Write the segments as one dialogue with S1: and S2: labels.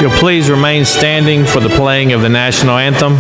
S1: you'll please remain standing for the playing of the national anthem.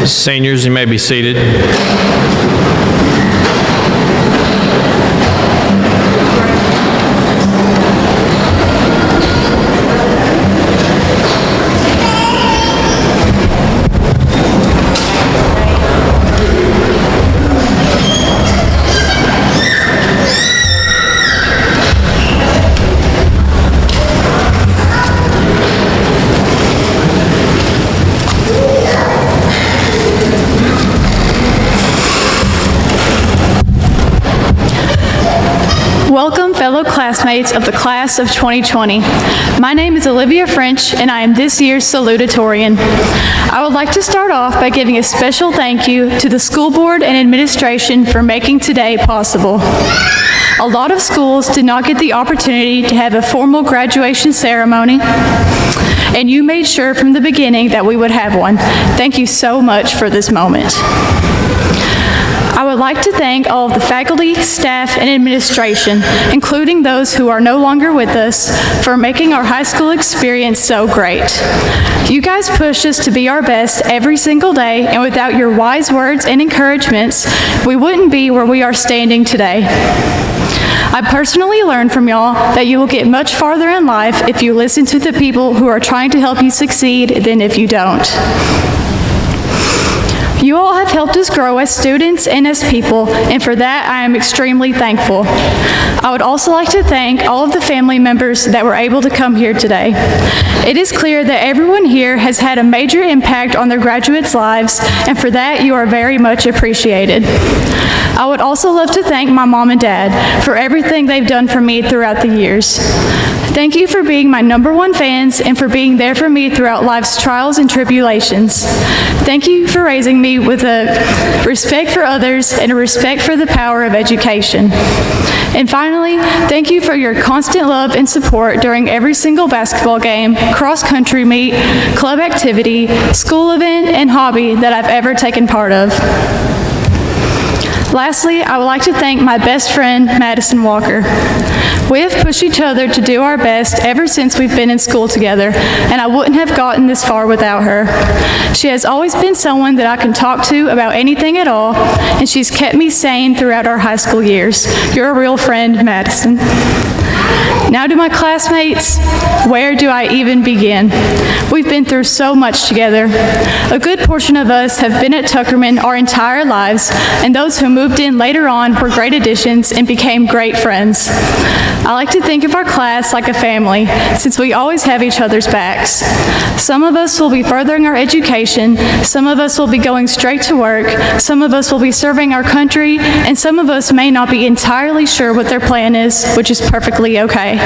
S1: Seniors, you may be seated.
S2: Welcome, fellow classmates of the class of 2020. My name is Olivia French, and I am this year's Salutatorian. I would like to start off by giving a special thank you to the school board and administration for making today possible. A lot of schools did not get the opportunity to have a formal graduation ceremony, and you made sure from the beginning that we would have one. Thank you so much for this moment. I would like to thank all of the faculty, staff, and administration, including those who are no longer with us, for making our high school experience so great. You guys pushed us to be our best every single day, and without your wise words and encouragements, we wouldn't be where we are standing today. I personally learned from y'all that you will get much farther in life if you listen to the people who are trying to help you succeed than if you don't. You all have helped us grow as students and as people, and for that I am extremely thankful. I would also like to thank all of the family members that were able to come here today. It is clear that everyone here has had a major impact on their graduates' lives, and for that you are very much appreciated. I would also love to thank my mom and dad for everything they've done for me throughout the years. Thank you for being my #1 fans and for being there for me throughout life's trials and tribulations. Thank you for raising me with a respect for others and a respect for the power of education. And finally, thank you for your constant love and support during every single basketball game, cross-country meet, club activity, school event, and hobby that I've ever taken part of. Lastly, I would like to thank my best friend, Madison Walker. We have pushed each other to do our best ever since we've been in school together, and I wouldn't have gotten this far without her. She has always been someone that I can talk to about anything at all, and she's kept me sane throughout our high school years. You're a real friend, Madison. Now to my classmates, where do I even begin? We've been through so much together. A good portion of us have been at Tuckerman our entire lives, and those who moved in later on were great additions and became great friends. I like to think of our class like a family, since we always have each other's backs. Some of us will be furthering our education, some of us will be going straight to work, some of us will be serving our country, and some of us may not be entirely sure what their plan is, which is perfectly okay.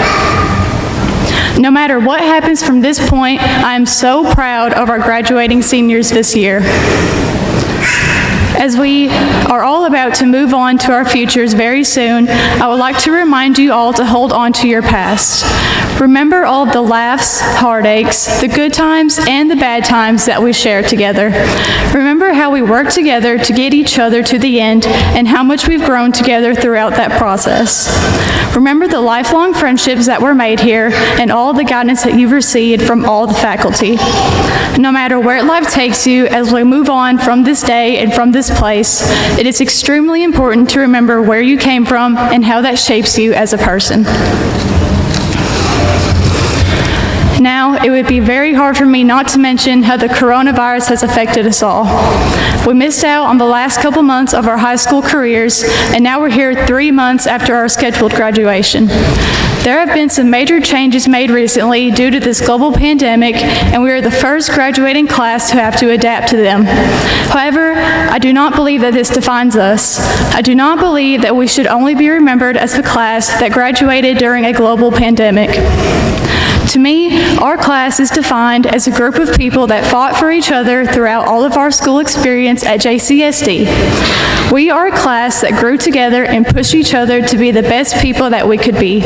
S2: No matter what happens from this point, I am so proud of our graduating seniors this year. As we are all about to move on to our futures very soon, I would like to remind you all to hold on to your past. Remember all of the laughs, heartaches, the good times, and the bad times that we shared together. Remember how we worked together to get each other to the end and how much we've grown together throughout that process. Remember the lifelong friendships that were made here and all the guidance that you've received from all the faculty. No matter where life takes you as we move on from this day and from this place, it is extremely important to remember where you came from and how that shapes you as a person. Now, it would be very hard for me not to mention how the coronavirus has affected us all. We missed out on the last couple months of our high school careers, and now we're here 3 months after our scheduled graduation. There have been some major changes made recently due to this global pandemic, and we are the first graduating class to have to adapt to them. However, I do not believe that this defines us. I do not believe that we should only be remembered as the class that graduated during a global pandemic. To me, our class is defined as a group of people that fought for each other throughout all of our school experience at JCSD. We are a class that grew together and pushed each other to be the best people that we could be.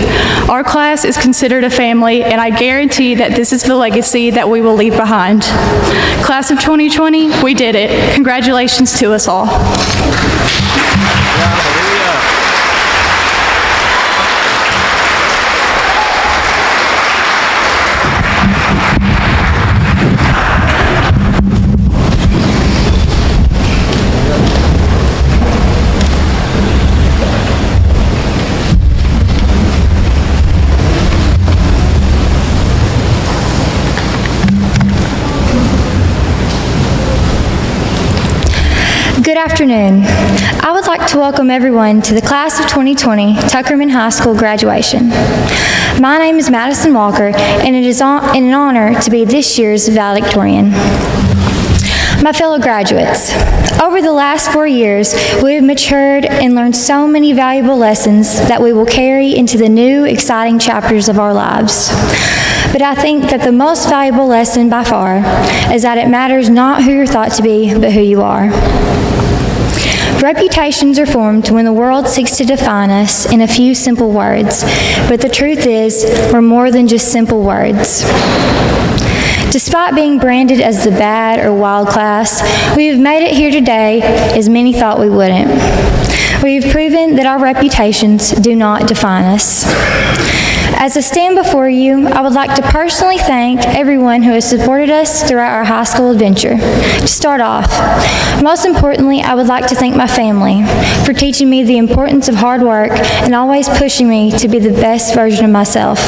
S2: Our class is considered a family, and I guarantee that this is the legacy that we will leave behind. Class of 2020, we did it. Congratulations to us all.
S3: Good afternoon. I would like to welcome everyone to the Class of 2020 Tuckerman High School graduation. My name is Madison Walker, and it is an honor to be this year's valedictorian. My fellow graduates, over the last 4 years, we have matured and learned so many valuable lessons that we will carry into the new, exciting chapters of our lives. But I think that the most valuable lesson by far is that it matters not who you're thought to be, but who you are. Reputations are formed when the world seeks to define us in a few simple words, but the truth is, we're more than just simple words. Despite being branded as the bad or wild class, we have made it here today as many thought we wouldn't. We have proven that our reputations do not define us. As I stand before you, I would like to personally thank everyone who has supported us throughout our high school adventure. To start off, most importantly, I would like to thank my family for teaching me the importance of hard work and always pushing me to be the best version of myself.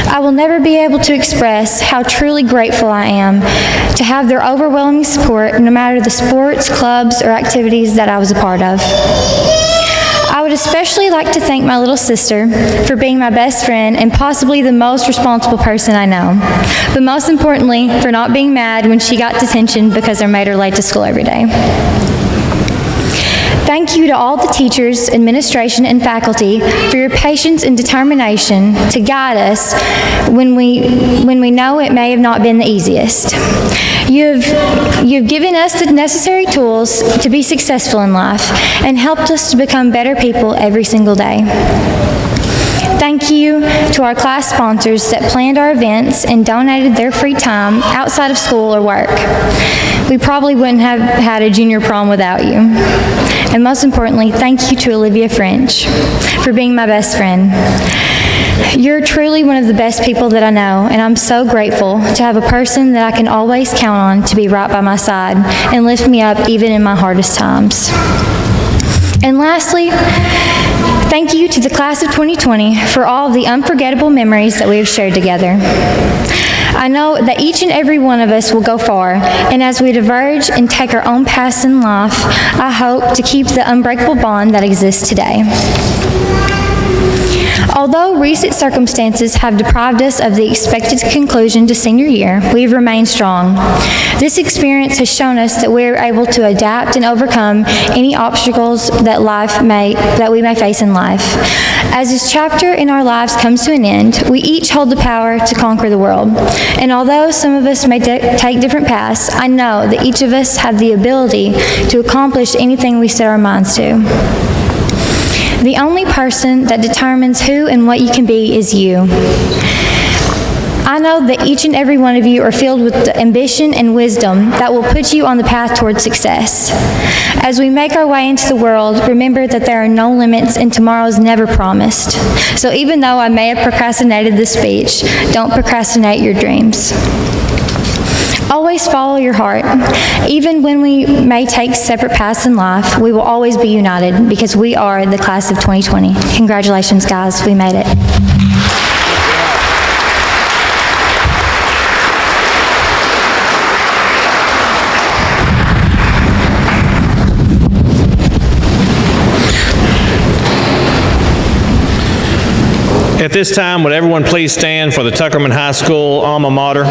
S3: I will never be able to express how truly grateful I am to have their overwhelming support no matter the sports, clubs, or activities that I was a part of. I would especially like to thank my little sister for being my best friend and possibly the most responsible person I know, but most importantly, for not being mad when she got detention because I made her late to school every day. Thank you to all the teachers, administration, and faculty for your patience and determination to guide us when we know it may have not been the easiest. You've given us the necessary tools to be successful in life and helped us to become better people every single day. Thank you to our class sponsors that planned our events and donated their free time outside of school or work. We probably wouldn't have had a junior prom without you. And most importantly, thank you to Olivia French for being my best friend. You're truly one of the best people that I know, and I'm so grateful to have a person that I can always count on to be right by my side and lift me up even in my hardest times. And lastly, thank you to the Class of 2020 for all of the unforgettable memories that we have shared together. I know that each and every one of us will go far, and as we diverge and take our own paths in life, I hope to keep the unbreakable bond that exists today. Although recent circumstances have deprived us of the expected conclusion to senior year, we've remained strong. This experience has shown us that we are able to adapt and overcome any obstacles that we may face in life. As this chapter in our lives comes to an end, we each hold the power to conquer the world. And although some of us may take different paths, I know that each of us have the ability to accomplish anything we set our minds to. The only person that determines who and what you can be is you. I know that each and every one of you are filled with the ambition and wisdom that will put you on the path toward success. As we make our way into the world, remember that there are no limits and tomorrow's never promised. So even though I may have procrastinated this speech, don't procrastinate your dreams. Always follow your heart. Even when we may take separate paths in life, we will always be united because we are the class of 2020. Congratulations, guys. We made it.
S1: At this time, would everyone please stand for the Tuckerman High School alma mater?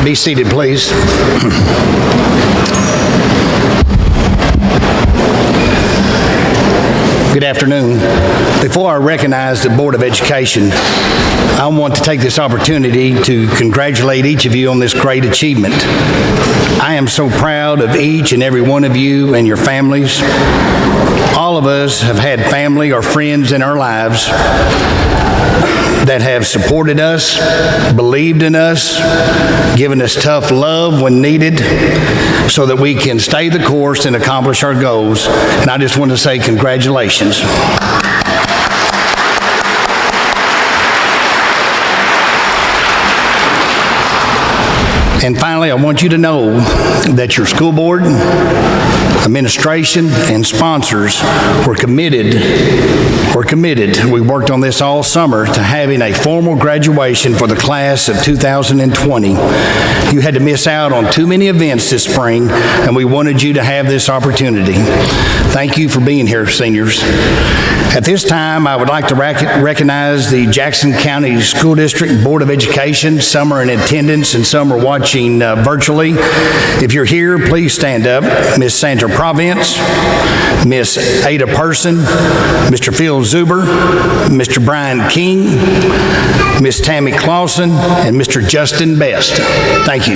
S4: Be seated, please. Good afternoon. Before I recognize the Board of Education, I want to take this opportunity to congratulate each of you on this great achievement. I am so proud of each and every one of you and your families. All of us have had family or friends in our lives that have supported us, believed in us, given us tough love when needed so that we can stay the course and accomplish our goals. And I just want to say congratulations. And finally, I want you to know that your school board, administration, and sponsors were committed. We worked on this all summer to having a formal graduation for the class of 2020. You had to miss out on too many events this spring, and we wanted you to have this opportunity. Thank you for being here, seniors. At this time, I would like to recognize the Jackson County School District Board of Education. Some are in attendance and some are watching virtually. If you're here, please stand up. Ms. Sandra Province, Ms. Ada Person, Mr. Phil Zuber, Mr. Brian King, Ms. Tammy Clausen, and Mr. Justin Best. Thank you.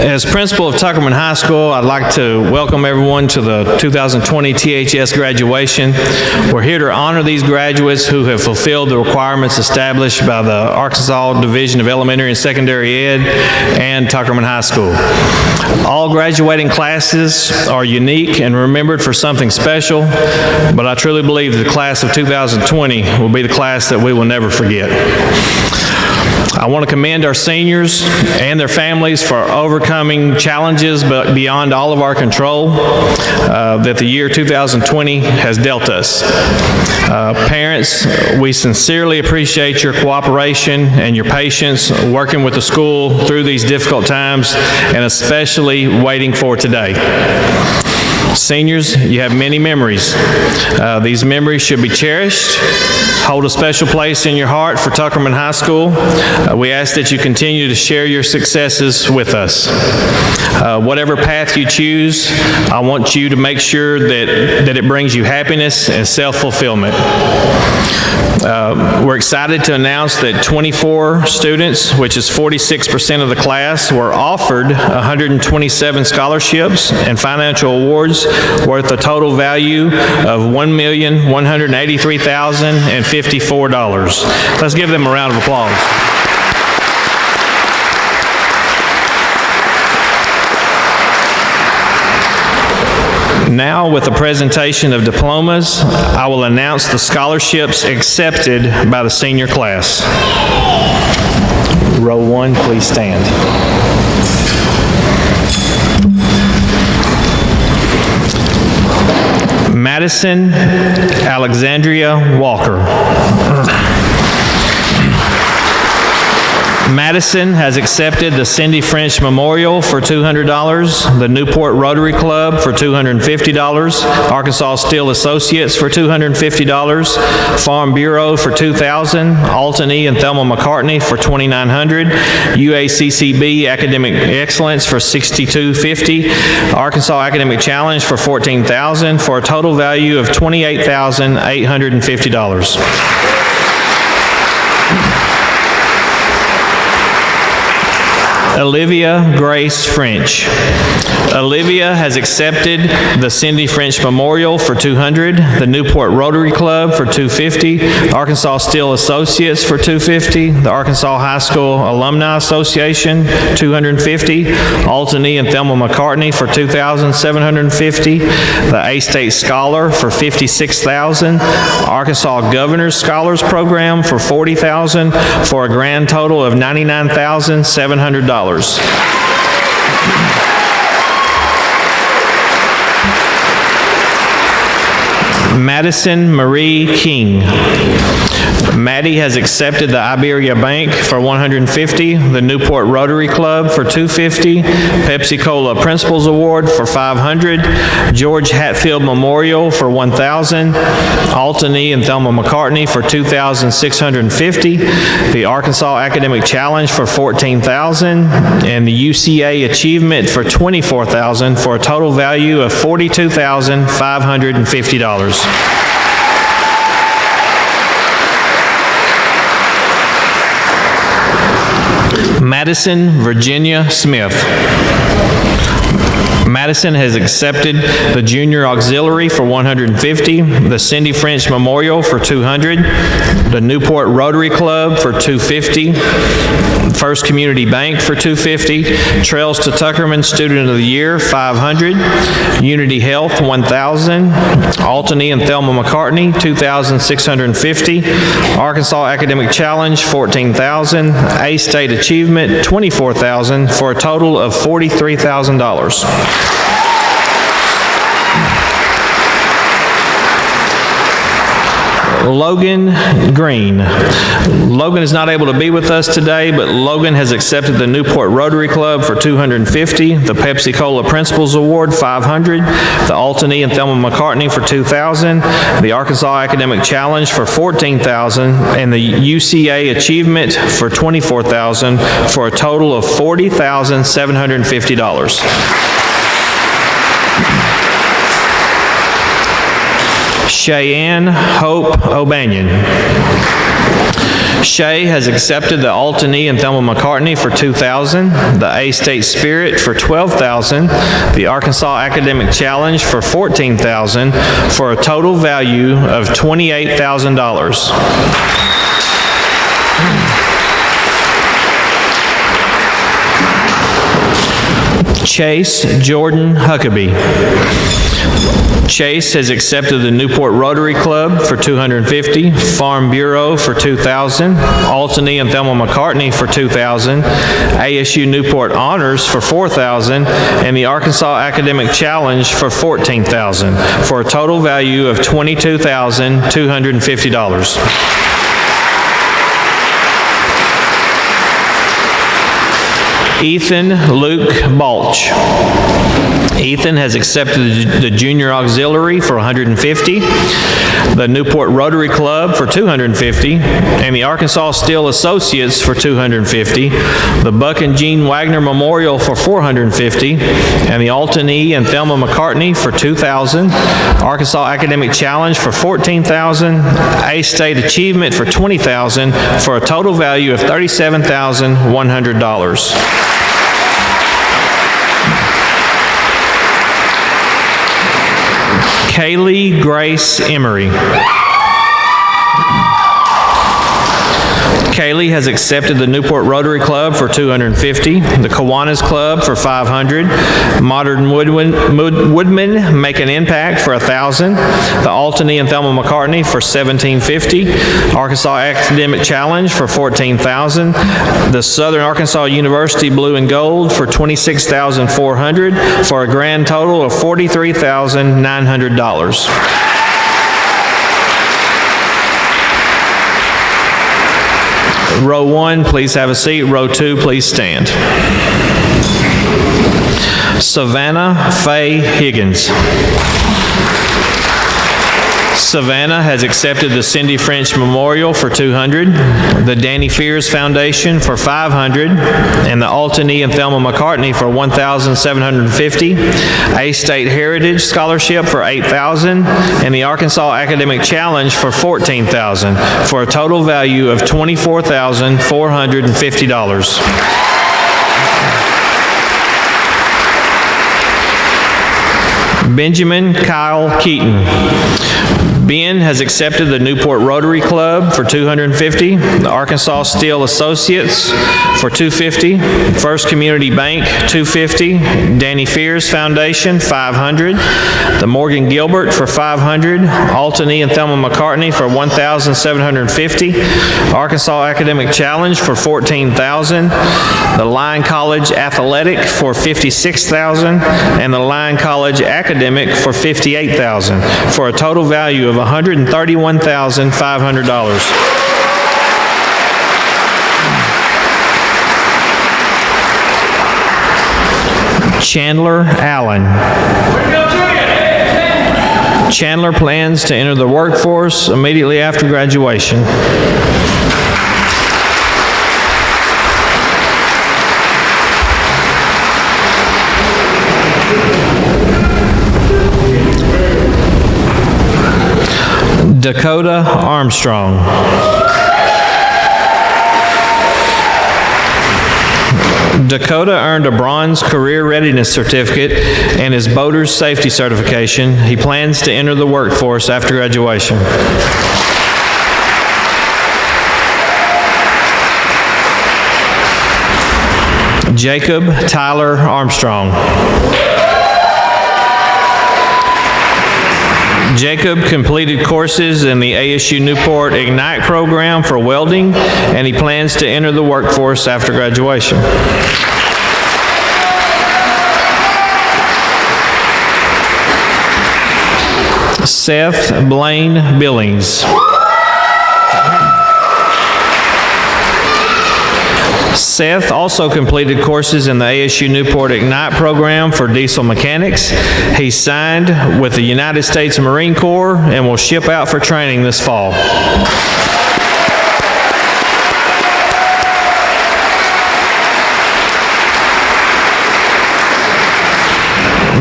S1: As principal of Tuckerman High School, I'd like to welcome everyone to the 2020 THS graduation. We're here to honor these graduates who have fulfilled the requirements established by the Arkansas Division of Elementary and Secondary Ed and Tuckerman High School. All graduating classes are unique and remembered for something special, but I truly believe the class of 2020 will be the class that we will never forget. I want to commend our seniors and their families for overcoming challenges but beyond all of our control that the year 2020 has dealt us. Parents, we sincerely appreciate your cooperation and your patience working with the school through these difficult times, and especially waiting for today. Seniors, you have many memories. These memories should be cherished. Hold a special place in your heart for Tuckerman High School. We ask that you continue to share your successes with us. Whatever path you choose, I want you to make sure that it brings you happiness and self-fulfillment. We're excited to announce that 24 students, which is 46% of the class, were offered 127 scholarships and financial awards worth a total value of $1,183,054. Let's give them a round of applause. Now, with the presentation of diplomas, I will announce the scholarships accepted by the senior class. Row 1, please stand. Madison Alexandria Walker. Madison has accepted the Cindy French Memorial for $200, the Newport Rotary Club for $250, Arkansas Steel Associates for $250, Farm Bureau for $2,000, Alton E. and Thelma McCartney for $2,900, UACCB Academic Excellence for $62.50, Arkansas Academic Challenge for $14,000, for a total value of $28,850. Olivia Grace French. Olivia has accepted the Cindy French Memorial for $200, the Newport Rotary Club for $250, Arkansas Steel Associates for $250, the Arkansas High School Alumni Association $250, Alton E. and Thelma McCartney for $2,750, the A-State Scholar for $56,000, Arkansas Governor's Scholars Program for $40,000, for a grand total of $99,700. Madison Marie King. Maddie has accepted the Iberia Bank for $150, the Newport Rotary Club for $250, Pepsi Cola Principals Award for $500, George Hatfield Memorial for $1,000, Alton E. and Thelma McCartney for $2,650, the Arkansas Academic Challenge for $14,000, and the UCA Achievement for $24,000, for a total value of $42,550. Madison Virginia Smith. Madison has accepted the Junior Auxiliary for $150, the Cindy French Memorial for $200, the Newport Rotary Club for $250, First Community Bank for $250, Trails to Tuckerman Student of the Year $500, Unity Health $1,000, Alton E. and Thelma McCartney $2,650, Arkansas Academic Challenge $14,000, A-State Achievement $24,000, for a total of $43,000. Logan Green. Logan is not able to be with us today, but Logan has accepted the Newport Rotary Club for $250, the Pepsi Cola Principals Award $500, the Alton E. and Thelma McCartney for $2,000, the Arkansas Academic Challenge for $14,000, and the UCA Achievement for $24,000, for a total of $40,750. Cheyenne Hope O'Banion. Shay has accepted the Alton E. and Thelma McCartney for $2,000, the A-State Spirit for $12,000, the Arkansas Academic Challenge for $14,000, for a total value of $28,000. Chase Jordan Huckabee. Chase has accepted the Newport Rotary Club for $250, Farm Bureau for $2,000, Alton E. and Thelma McCartney for $2,000, ASU Newport Honors for $4,000, and the Arkansas Academic Challenge for $14,000, for a total value of $22,250. Ethan Luke Balch. Ethan has accepted the Junior Auxiliary for $150, the Newport Rotary Club for $250, and the Arkansas Steel Associates for $250, the Buck and Jean Wagner Memorial for $450, and the Alton E. and Thelma McCartney for $2,000, Arkansas Academic Challenge for $14,000, A State Achievement for $20,000, for a total value of $37,100. Kylie Grace Emery. Kylie has accepted the Newport Rotary Club for $250, the Kiwanis Club for $500, Modern Woodmen Make an Impact for $1,000, the Alton E. and Thelma McCartney for $1,750, Arkansas Academic Challenge for $14,000, the Southern Arkansas University Blue and Gold for $26,400, for a grand total of $43,900. Row 1, please have a seat. Row 2, please stand. Savannah Faye Higgins. Savannah has accepted the Cindy French Memorial for $200, the Danny Fears Foundation for $500, and the Alton E. and Thelma McCartney for $1,750, A State Heritage Scholarship for $8,000, and the Arkansas Academic Challenge for $14,000, for a total value of $24,450. Benjamin Kyle Keaton. Ben has accepted the Newport Rotary Club for $250, the Arkansas Steel Associates for $250, First Community Bank $250, Danny Fears Foundation $500, the Morgan Gilbert for $500, Alton E. and Thelma McCartney for $1,750, Arkansas Academic Challenge for $14,000, the Lyon College Athletic for $56,000, and the Lyon College Academic for $58,000, for a total value of $131,500. Chandler Allen. Chandler plans to enter the workforce immediately after graduation. Dakota Armstrong. Dakota earned a Bronze Career Readiness Certificate and his Boater's Safety Certification. He plans to enter the workforce after graduation. Jacob Tyler Armstrong. Jacob completed courses in the ASU Newport Ignite program for welding, and he plans to enter the workforce after graduation. Seth Blaine Billings. Seth also completed courses in the ASU Newport Ignite program for diesel mechanics. He signed with the United States Marine Corps and will ship out for training this fall.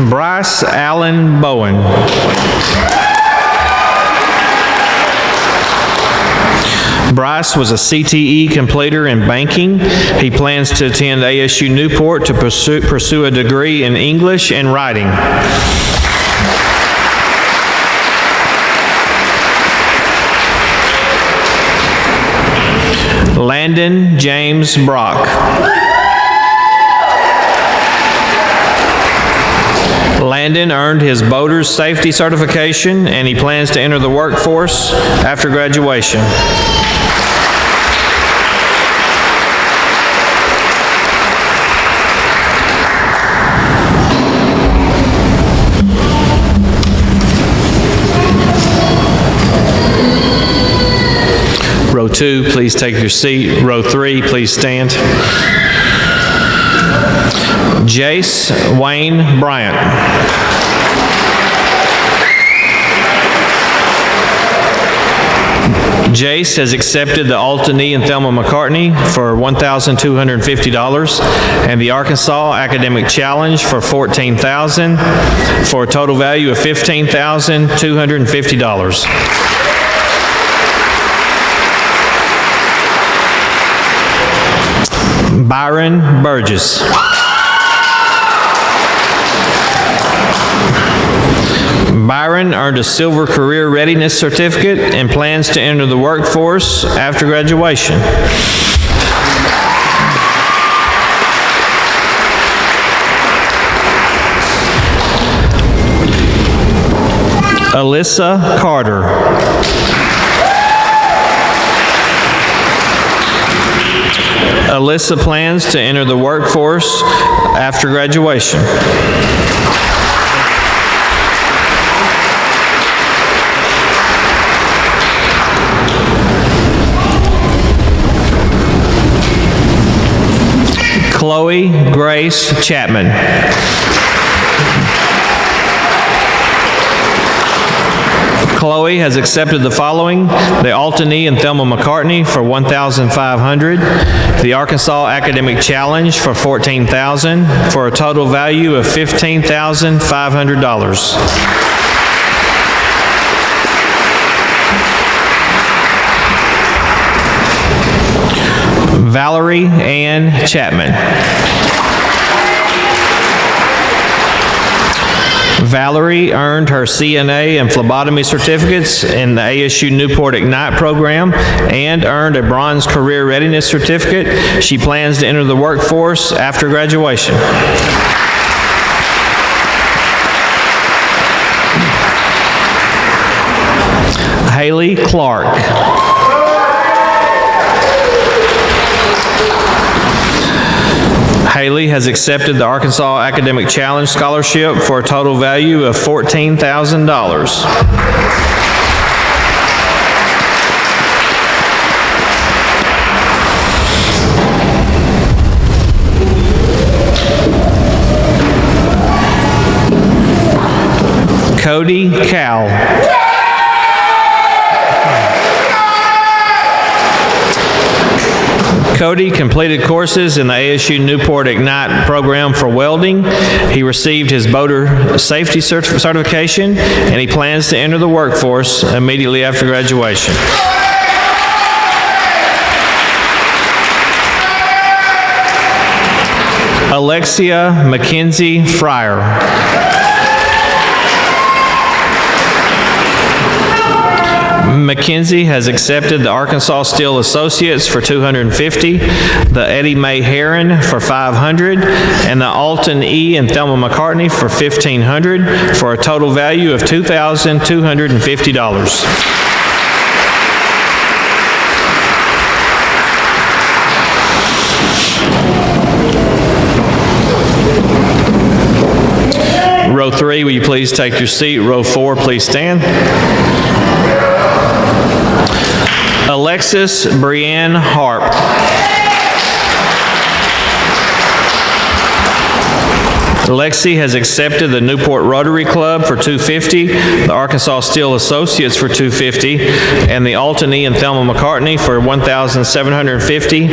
S1: Bryce Allen Bowen. Bryce was a CTE completer in banking. He plans to attend ASU Newport to pursue a degree in English and writing. Landon James Brock. Landon earned his Boater's Safety Certification, and he plans to enter the workforce after graduation. Row 2, please take your seat. Row 3, please stand. Jace Wayne Bryant. Jace has accepted the Altany and Thelma McCartney for $1,250 and the Arkansas Academic Challenge for $14,000 for a total value of $15,250. Byron Burgess. Byron earned a Silver Career Readiness Certificate and plans to enter the workforce after graduation. Alyssa Carter. Alyssa plans to enter the workforce after graduation. Chloe Grace Chapman. Chloe has accepted the following: the Altany and Thelma McCartney for $1,500, the Arkansas Academic Challenge for $14,000, for a total value of $15,500. Valerie Ann Chapman. Valerie earned her CNA and phlebotomy certificates in the ASU Newport Ignite program and earned a Bronze Career Readiness Certificate. She plans to enter the workforce after graduation. Haley Clark. Haley has accepted the Arkansas Academic Challenge Scholarship for a total value of $14,000. Cody Cowell. Cody completed courses in the ASU Newport Ignite program for welding. He received his boater safety certification, and he plans to enter the workforce immediately after graduation. Alexia Mackenzie Fryer. Mackenzie has accepted the Arkansas Steel Associates for $250, the Eddie Mae Heron for $500, and the Alton E. and Thelma McCartney for $1,500, for a total value of $2,250. Row 3, will you please take your seat? Row 4, please stand. Alexis Brienne Harp. Lexi has accepted the Newport Rotary Club for $250, the Arkansas Steel Associates for $250, and the Altany and Thelma McCartney for $1,750,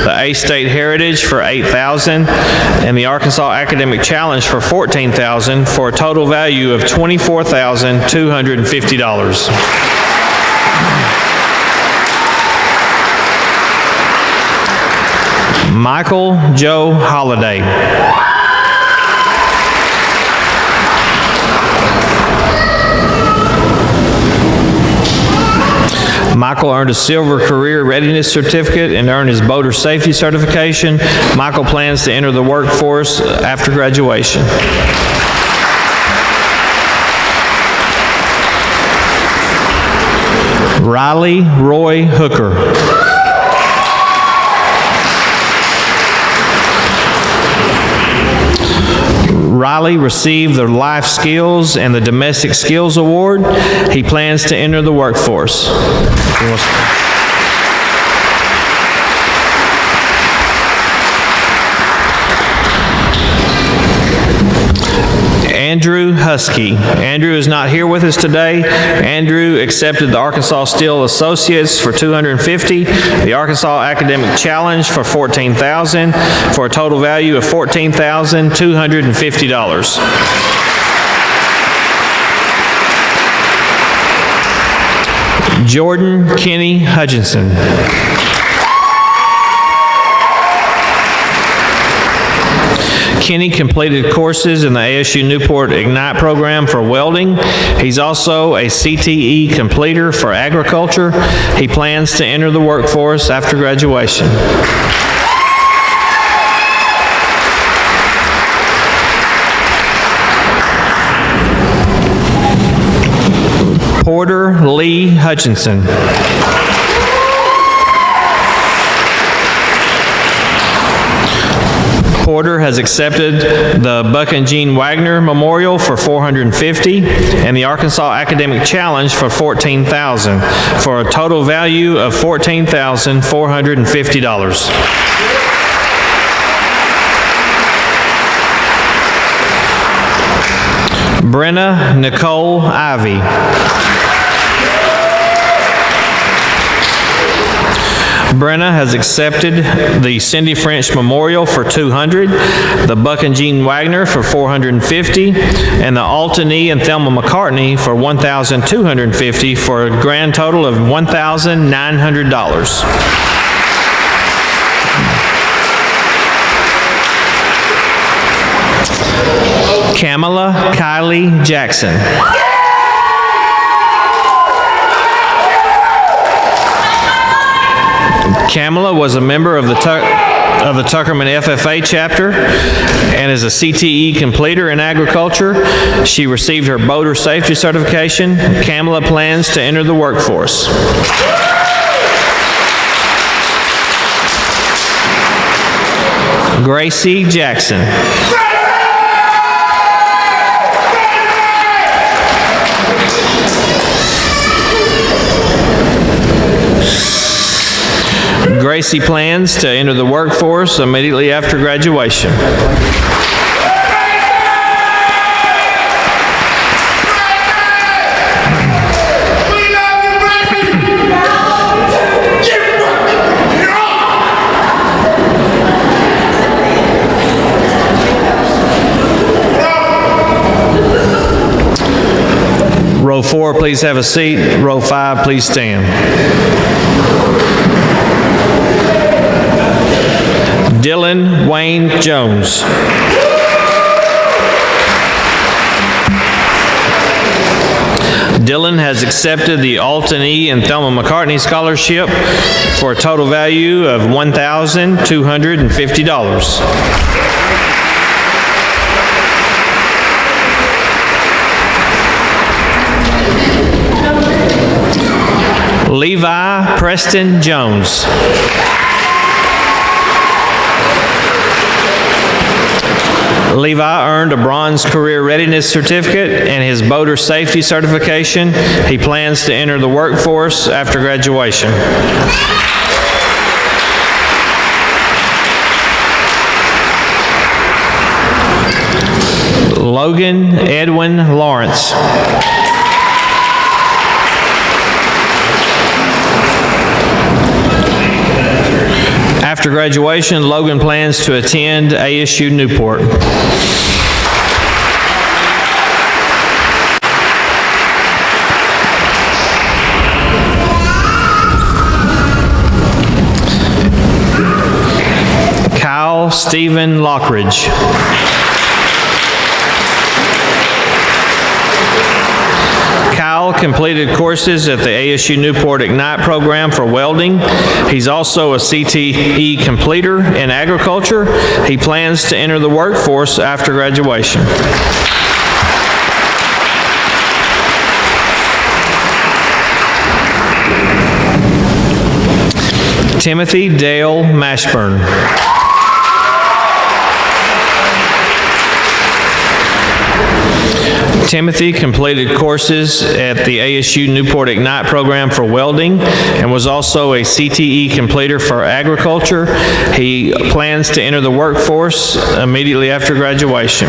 S1: the A-State Heritage for $8,000, and the Arkansas Academic Challenge for $14,000, for a total value of $24,250. Michael Joe Holliday. Michael earned a Silver Career Readiness Certificate and earned his boater safety certification. Michael plans to enter the workforce after graduation. Riley Roy Hooker. Riley received the Life Skills and the Domestic Skills Award. He plans to enter the workforce. Andrew Husky. Andrew is not here with us today. Andrew accepted the Arkansas Steel Associates for $250, the Arkansas Academic Challenge for $14,000, for a total value of $14,250. Jordan Kenny Hutchinson. Kenny completed courses in the ASU Newport Ignite program for welding. He's also a CTE completer for agriculture. He plans to enter the workforce after graduation. Porter Lee Hutchinson. Porter has accepted the Buck and Jean Wagner Memorial for $450 and the Arkansas Academic Challenge for $14,000 for a total value of $14,450. Brenna Nicole Ivy. Brenna has accepted the Cindy French Memorial for $200, the Buck and Jean Wagner for $450, and the Alton E. and Thelma McCartney for $1,250 for a grand total of $1,900. Kamala Kylie Jackson. Kamala was a member of the Tuckerman FFA chapter and is a CTE completer in agriculture. She received her boater safety certification. Kamala plans to enter the workforce. Gracie Jackson. Gracie plans to enter the workforce immediately after graduation. Row 4, please have a seat. Row 5, please stand. Dylan Wayne Jones. Dylan has accepted the Alton E. and Thelma McCartney Scholarship for a total value of $1,250. Levi Preston Jones. Levi earned a Bronze Career Readiness Certificate and his boater safety certification. He plans to enter the workforce after graduation. Logan Edwin Lawrence. After graduation, Logan plans to attend ASU Newport. Kyle Stephen Lockridge. Kyle completed courses at the ASU Newport Ignite program for welding. He's also a CTE completer in agriculture. He plans to enter the workforce after graduation. Timothy Dale Mashburn. Timothy completed courses at the ASU Newport Ignite program for welding and was also a CTE completer for agriculture. He plans to enter the workforce immediately after graduation.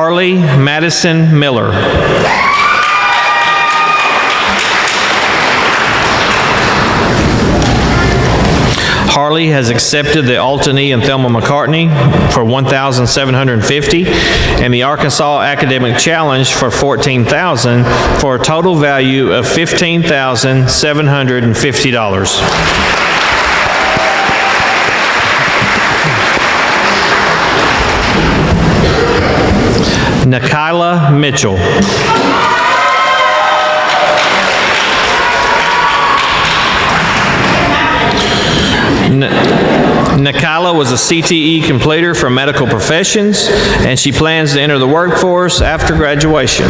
S1: Harley Madison Miller. Harley has accepted the Altany and Thelma McCartney for $1,750 and the Arkansas Academic Challenge for $14,000 for a total value of $15,750. Nikayla Mitchell. Nikayla was a CTE completer for medical professions, and she plans to enter the workforce after graduation.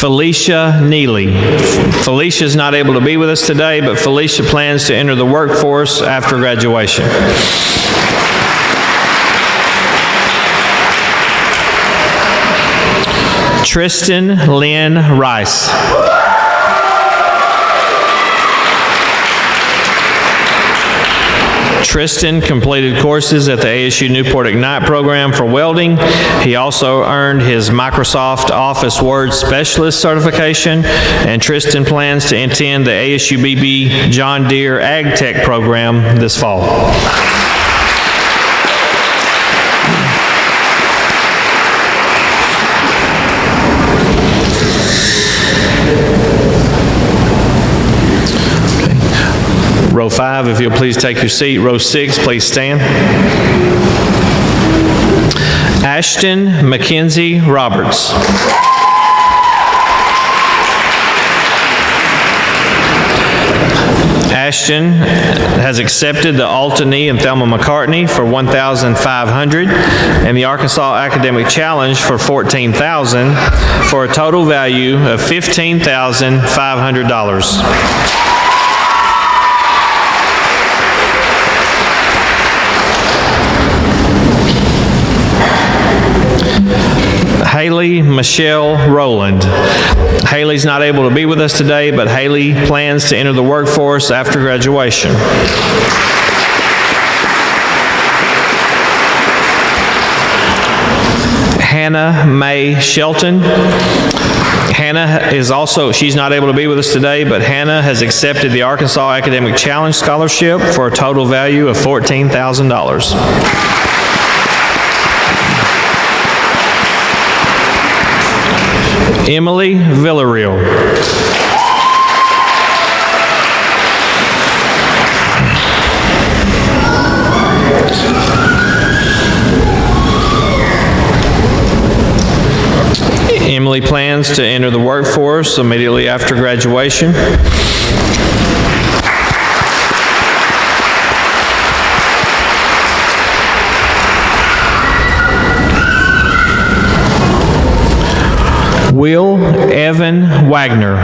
S1: Felicia Neely. Felicia is not able to be with us today, but Felicia plans to enter the workforce after graduation. Tristan Lynn Rice. Tristan completed courses at the ASU Newport Ignite program for welding. He also earned his Microsoft Office Word Specialist certification, and Tristan plans to attend the ASU BB John Deere Ag Tech program this fall. Row 5, if you'll please take your seat. Row 6, please stand. Ashton Mackenzie Roberts. Ashton has accepted the Altany and Thelma McCartney for $1,500 and the Arkansas Academic Challenge for $14,000 for a total value of $15,500. Haley Michelle Rowland. Haley's not able to be with us today, but Haley plans to enter the workforce after graduation. Hannah Mae Shelton. Hannah is also, she's not able to be with us today, but Hannah has accepted the Arkansas Academic Challenge Scholarship for a total value of $14,000. Emily Villarreal. Emily plans to enter the workforce immediately after graduation. Will Evan Wagner.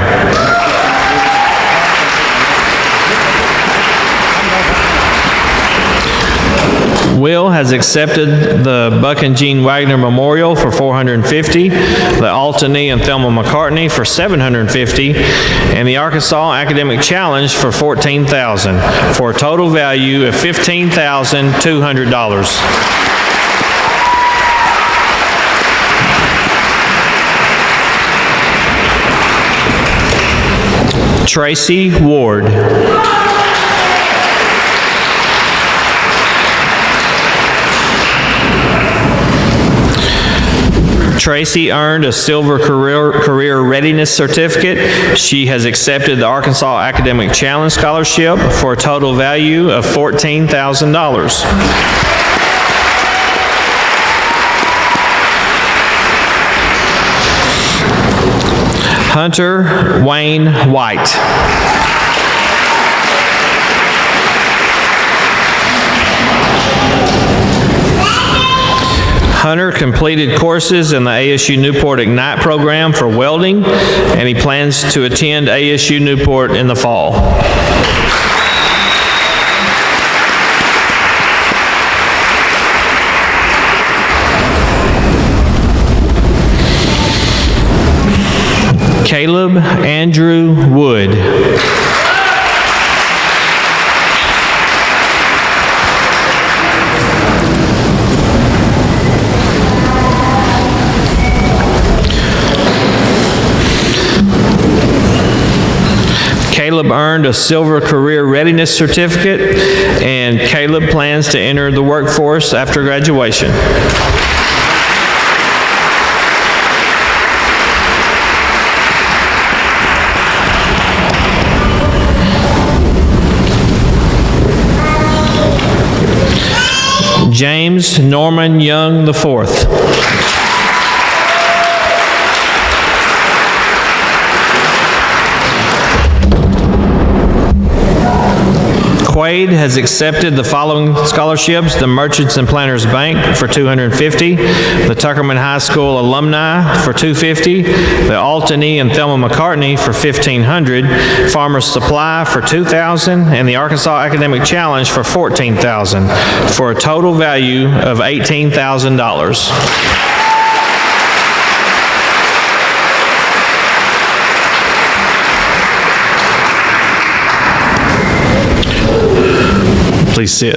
S1: Will has accepted the Buck and Jean Wagner Memorial for $450, the Altany and Thelma McCartney for $750, and the Arkansas Academic Challenge for $14,000 for a total value of $15,200. Tracy Ward. Tracy earned a Silver Career Readiness Certificate. She has accepted the Arkansas Academic Challenge Scholarship for a total value of $14,000. Hunter Wayne White. Hunter completed courses in the ASU Newport Ignite program for welding, and he plans to attend ASU Newport in the fall. Caleb Andrew Wood. Caleb earned a Silver Career Readiness Certificate, and Caleb plans to enter the workforce after graduation. James Norman Young IV. Quaid has accepted the following scholarships: the Merchants and Planners Bank for $250, the Tuckerman High School Alumni for $250, the Altany and Thelma McCartney for $1,500, Farmers Supply for $2,000, and the Arkansas Academic Challenge for $14,000, for a total value of $18,000. Please sit.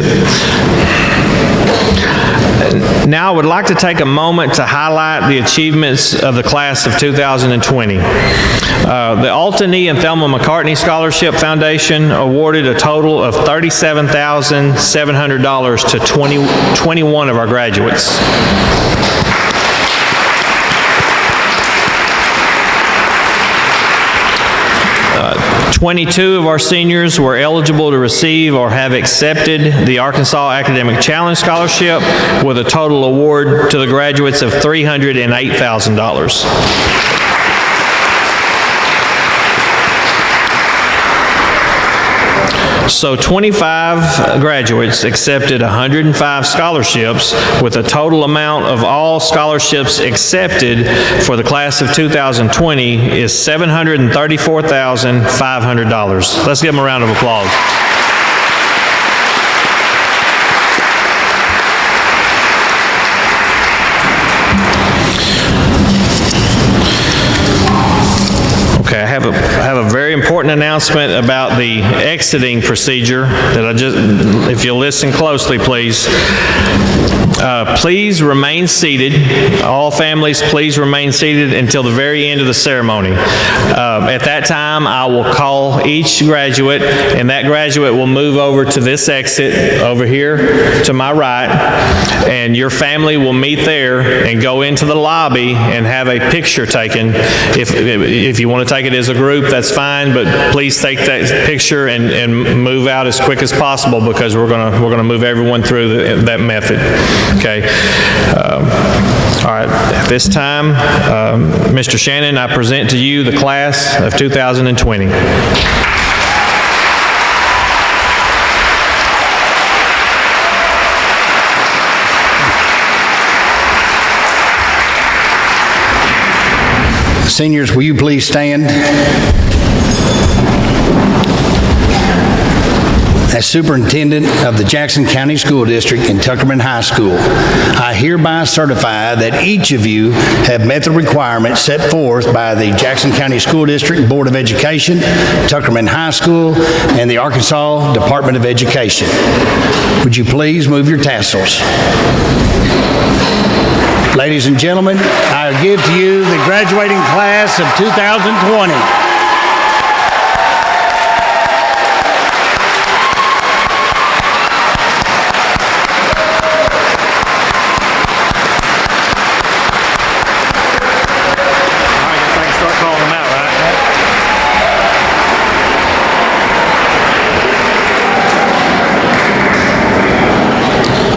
S1: Now I would like to take a moment to highlight the achievements of the class of 2020. The Altany and Thelma McCartney Scholarship Foundation awarded a total of $37,700 to 21 of our graduates. 22 of our seniors were eligible to receive or have accepted the Arkansas Academic Challenge Scholarship, with a total award to the graduates of $308,000. So 25 graduates accepted 105 scholarships, with a total amount of all scholarships accepted for the class of 2020 is $734,500. Let's give them a round of applause. Okay, I have a very important announcement about the exiting procedure that if you'll listen closely, please. Please remain seated. All families, please remain seated until the very end of the ceremony. At that time, I will call each graduate, and that graduate will move over to this exit over here to my right, and your family will meet there and go into the lobby and have a picture taken. If you want to take it as a group, that's fine, but please take that picture and move out as quick as possible, because we're gonna move everyone through that method. Okay. All right. At this time, Mr. Shannon, I present to you the class of 2020.
S4: Seniors, will you please stand? As Superintendent of the Jackson County School District and Tuckerman High School, I hereby certify that each of you have met the requirements set forth by the Jackson County School District Board of Education, Tuckerman High School, and the Arkansas Department of Education. Would you please move your tassels? Ladies and gentlemen, I give to you the graduating class of 2020.